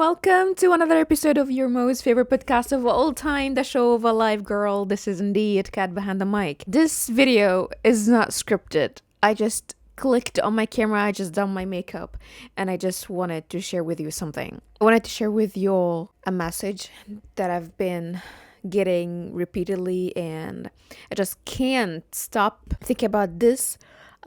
welcome to another episode of your most favorite podcast of all time, the show of a live girl. This is indeed Cat behind the mic. This video is not scripted. I just clicked on my camera, I just done my makeup, and I just wanted to share with you something. I wanted to share with you all a message that I've been getting repeatedly, and I just can't stop thinking about this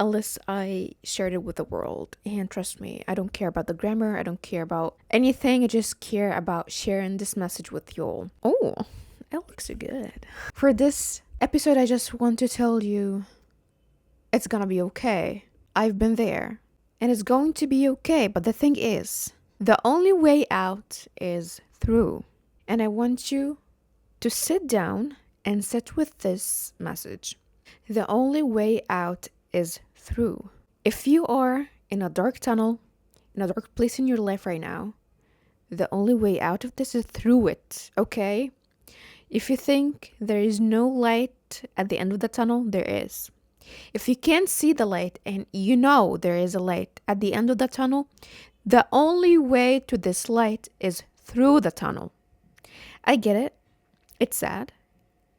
unless I shared it with the world. And trust me, I don't care about the grammar, I don't care about anything, I just care about sharing this message with y'all. Oh, it looks so good. For this episode, I just want to tell you it's gonna be okay. I've been there, and it's going to be okay. But the thing is, the only way out is through. And I want you to sit down and sit with this message. The only way out is through. If you are in a dark tunnel, in a dark place in your life right now, the only way out of this is through it, okay? If you think there is no light at the end of the tunnel, there is. If you can't see the light and you know there is a light at the end of the tunnel, the only way to this light is through the tunnel. I get it. It's sad.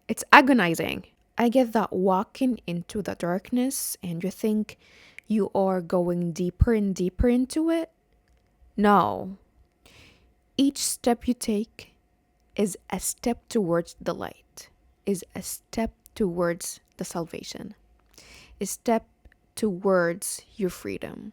It's agonizing. I get that walking into the darkness and you think you are going deeper and deeper into it. No. Each step you take is a step towards the light, is a step towards the salvation, a step towards your freedom.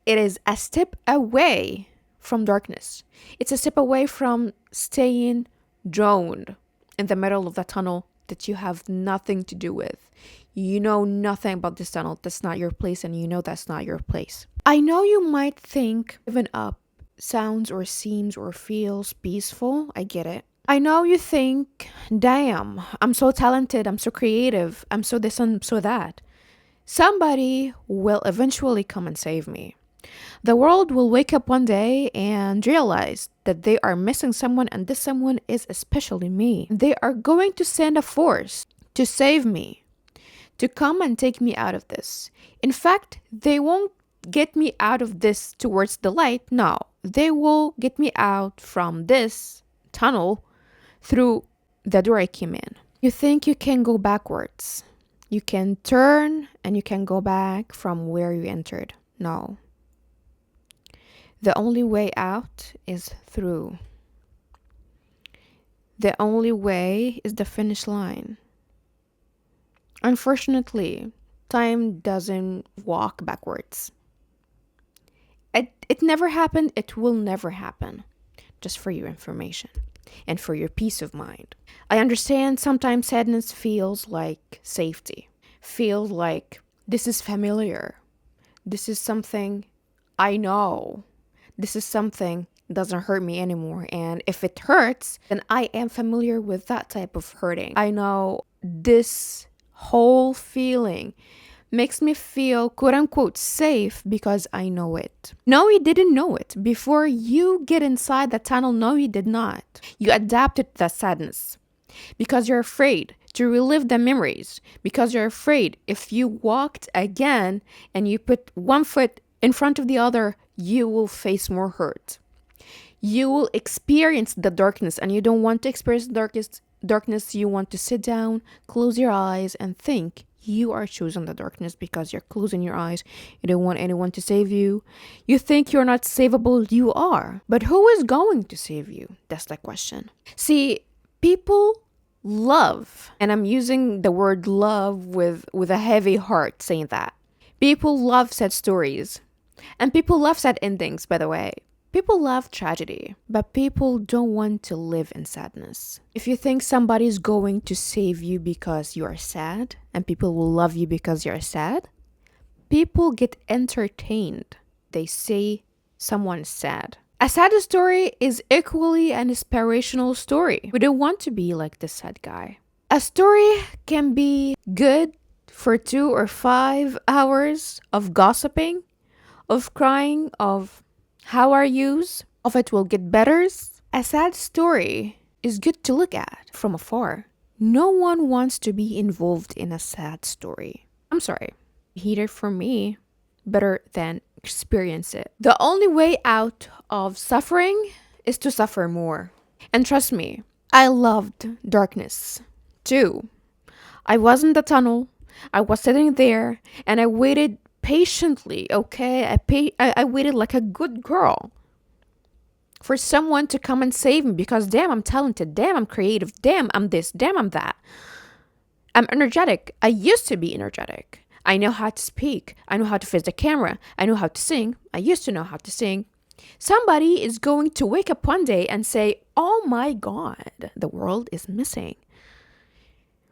It is a step away from darkness. It's a step away from staying drowned in the middle of the tunnel that you have nothing to do with. You know nothing about this tunnel. That's not your place, and you know that's not your place. I know you might think giving up sounds or seems or feels peaceful. I get it. I know you think, damn, I'm so talented, I'm so creative, I'm so this and so that. Somebody will eventually come and save me. The world will wake up one day and realize that they are missing someone, and this someone is especially me. They are going to send a force to save me, to come and take me out of this. In fact, they won't get me out of this towards the light. No, they will get me out from this tunnel through the door I came in. You think you can go backwards. You can turn and you can go back from where you entered. No. The only way out is through. The only way is the finish line. Unfortunately, time doesn't walk backwards. It never happened, it will never happen. Just for your information and for your peace of mind. I understand sometimes sadness feels like safety. Feels like this is familiar. This is something I know. This is something that doesn't hurt me anymore. And if it hurts, then I am familiar with that type of hurting. I know this whole feeling makes me feel quote unquote safe because I know it. No, you didn't know it. Before you get inside the tunnel, no, you did not. You adapted to that sadness because you're afraid to relive the memories, because you're afraid if you walked again and you put one foot in front of the other, you will face more hurt. You will experience the darkness, and you don't want to experience darkness. You want to sit down, close your eyes, and think you are choosing the darkness because you're closing your eyes. You don't want anyone to save you. You think you're not savable. You are. But who is going to save you? That's the question. See, people love, and I'm using the word love with a heavy heart saying that. People love sad stories. And people love sad endings, by the way. People love tragedy, but people don't want to live in sadness. If you think somebody's going to save you because you are sad, and people will love you because you're sad, people get entertained. They say someone's sad. A sad story is equally an inspirational story. We don't want to be like this sad guy. A story can be good for 2 or 5 hours of gossiping, of crying, of how are yous, of it will get better. A sad story is good to look at from afar. No one wants to be involved in a sad story. I'm sorry. Heater for me better than experience it. The only way out of suffering is to suffer more. And trust me, I loved darkness too. I was in the tunnel. I was sitting there and I waited patiently, okay? I waited like a good girl for someone to come and save me because damn, I'm talented. Damn, I'm creative. Damn, I'm this. Damn, I'm that. I'm energetic. I used to be energetic. I know how to speak. I know how to face the camera. I know how to sing. I used to know how to sing. Somebody is going to wake up one day and say, oh my God, the world is missing.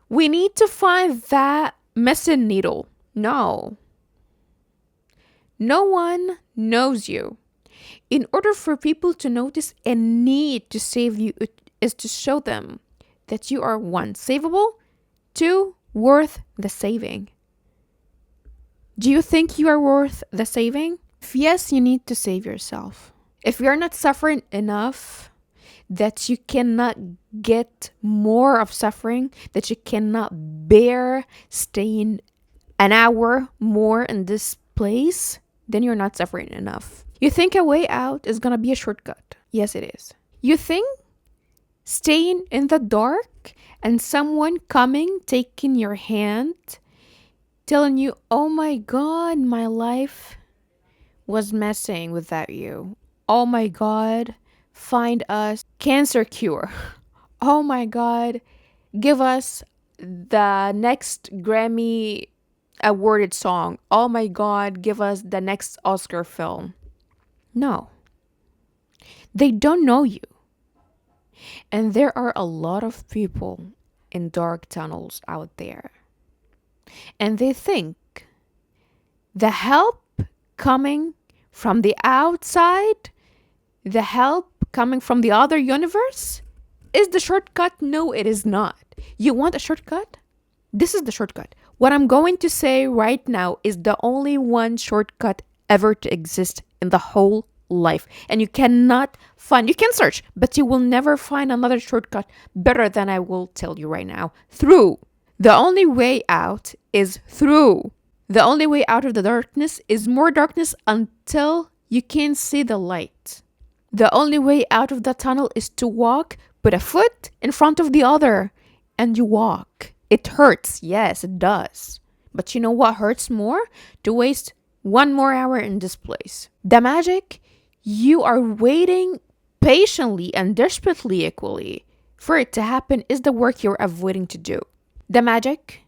We need to find that missing needle. No. No one knows you. In order for people to notice and need to save you, it is to show them that you are one, savable, two, worth the saving. Do you think you are worth the saving? If yes, you need to save yourself. If you're not suffering enough, that you cannot get more of suffering, that you cannot bear staying an hour more in this place, then you're not suffering enough. You think a way out is gonna be a shortcut. Yes, it is. You think staying in the dark and someone coming, taking your hand, telling you, oh my God, my life was messing without you. Oh my God, find us cancer cure. Oh my God, give us the next Grammy awarded song. Oh my God, give us the next Oscar film. No. They don't know you. And there are a lot of people in dark tunnels out there. And they think the help coming from the outside, the help coming from the other universe, is the shortcut. No, it is not. You want a shortcut? This is the shortcut. What I'm going to say right now is the only one shortcut ever to exist in the whole life. And you cannot find, you can search, but you will never find another shortcut better than I will tell you right now. Through. The only way out is through. The only way out of the darkness is more darkness until you can see the light. The only way out of the tunnel is to walk, put a foot in front of the other, and you walk. It hurts. Yes, it does. But you know what hurts more? To waste one more hour in this place. The magic, you are waiting patiently and desperately equally for it to happen, is the work you're avoiding to do. The magic,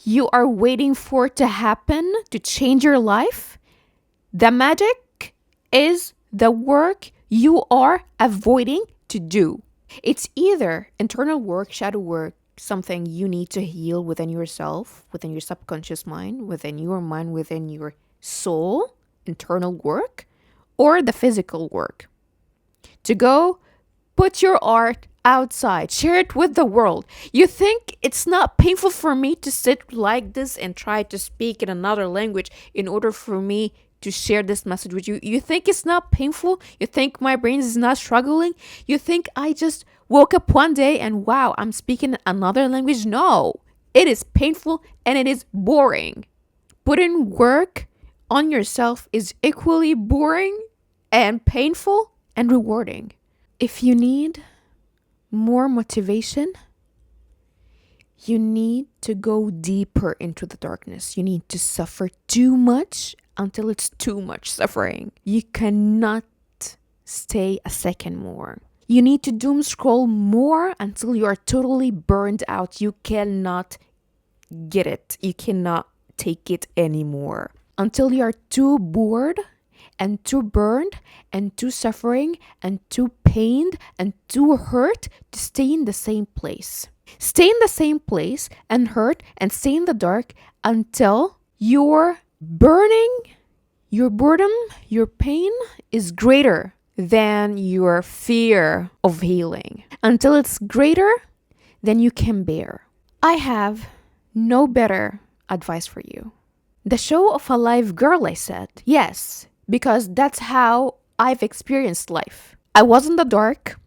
you are waiting for it to happen to change your life. The magic is the work you are avoiding to do. It's either internal work, shadow work, something you need to heal within yourself, within your subconscious mind, within your soul, internal work, or the physical work. To go put your art outside, share it with the world. You think it's not painful for me to sit like this and try to speak in another language in order for me to share this message with you? You think it's not painful? You think my brain is not struggling? You think I just woke up one day and wow, I'm speaking another language? No, it is painful and it is boring. Putting work on yourself is equally boring and painful and rewarding. If you need more motivation, you need to go deeper into the darkness. You need to suffer too much until it's too much suffering. You cannot stay a second more. You need to doom scroll more until you are totally burned out. You cannot get it. You cannot take it anymore. Until you are too bored and too burned and too suffering and too pained and too hurt to stay in the same place. Stay in the same place and hurt and stay in the dark until your burning, your boredom, your pain is greater than your fear of healing. Until it's greater than you can bear. I have no better advice for you. The show of a live girl, I said. Yes, because that's how I've experienced life. I was in the dark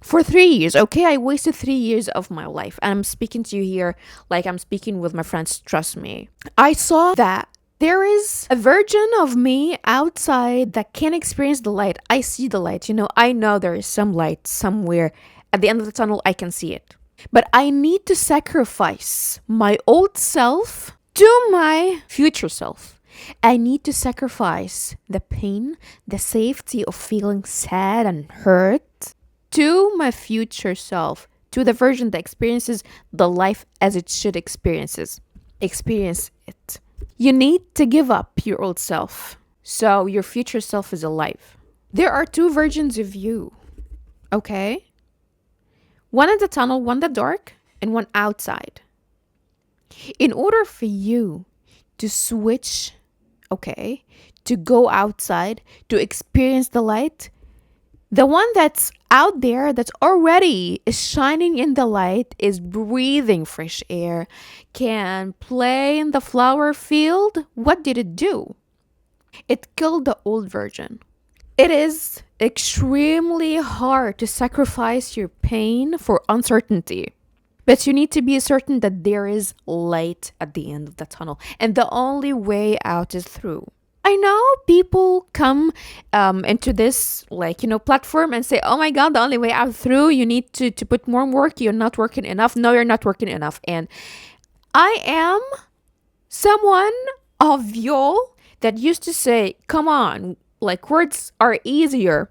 for 3 years, okay? I wasted 3 years of my life. And I'm speaking to you here like I'm speaking with my friends, trust me. I saw that There is a version of me outside that can experience the light. I see the light. I know there is some light somewhere at the end of the tunnel. I can see it. But I need to sacrifice my old self to my future self. I need to sacrifice the pain, the safety of feeling sad and hurt to my future self, to the version that experiences the life as it should experience it. You need to give up your old self so your future self is alive. There are two versions of you, okay? One in the tunnel, one in the dark, and one outside. In order for you to switch, okay, to go outside, to experience the light, the one that's out there, that's already is shining in the light, is breathing fresh air, can play in the flower field. What did it do? It killed the old version. It is extremely hard to sacrifice your pain for uncertainty. But you need to be certain that there is light at the end of the tunnel. And the only way out is through. I know people come into this platform and say, oh my God, the only way out through, you need to put more work. You're not working enough. No, you're not working enough. And I am someone of y'all that used to say, come on, words are easier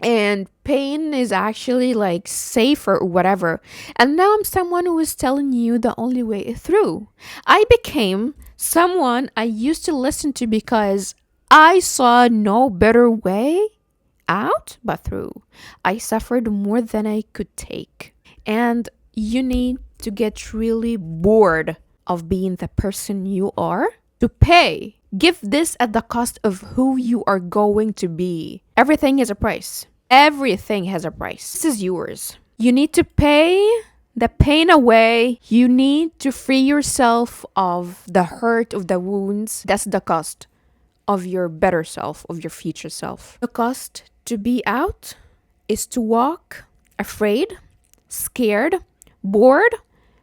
and pain is actually safer or whatever. And now I'm someone who is telling you the only way is through. I became someone I used to listen to because I saw no better way out but through. I suffered more than I could take. And you need to get really bored of being the person you are to pay. Give this at the cost of who you are going to be. Everything has a price. Everything has a price. This is yours. You need to pay the pain away. You need to free yourself of the hurt, of the wounds. That's the cost of your better self, of your future self. The cost to be out is to walk afraid, scared, bored,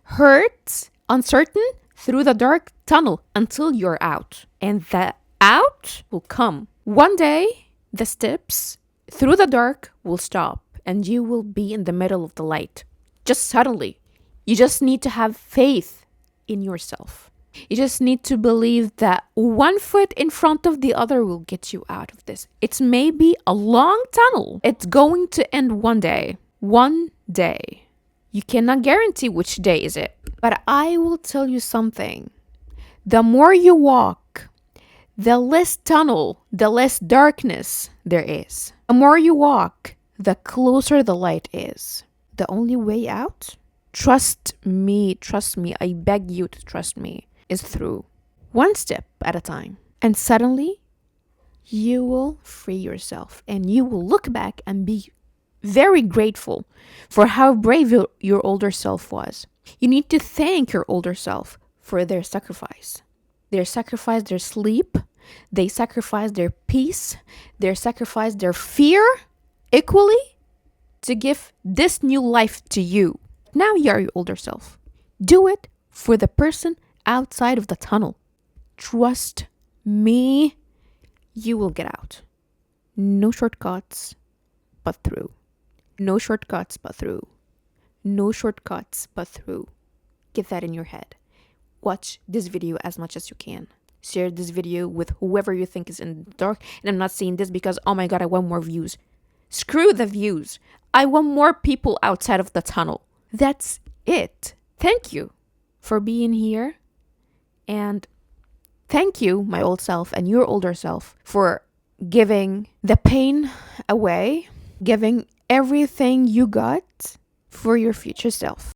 hurt, uncertain through the dark tunnel until you're out. And the out will come. One day, the steps through the dark will stop and you will be in the middle of the light. Just suddenly. You just need to have faith in yourself. You just need to believe that one foot in front of the other will get you out of this. It's maybe a long tunnel. It's going to end one day. One day. You cannot guarantee which day is it. But I will tell you something. The more you walk, the less tunnel, the less darkness there is. The more you walk, the closer the light is. The only way out, trust me, I beg you to trust me, is through. One step at a time. And suddenly, you will free yourself and you will look back and be very grateful for how brave your older self was. You need to thank your older self for their sacrifice. They sacrificed their sleep. They sacrificed their peace. They sacrificed their fear equally to give this new life to you. Now you are your older self. Do it for the person outside of the tunnel. Trust me, you will get out. No shortcuts, but through. No shortcuts, but through. No shortcuts, but through. Get that in your head. Watch this video as much as you can. Share this video with whoever you think is in the dark. And I'm not saying this because, oh my God, I want more views. Screw the views. I want more people outside of the tunnel. That's it. Thank you for being here. And thank you, my old self and your older self, for giving the pain away, giving everything you got for your future self.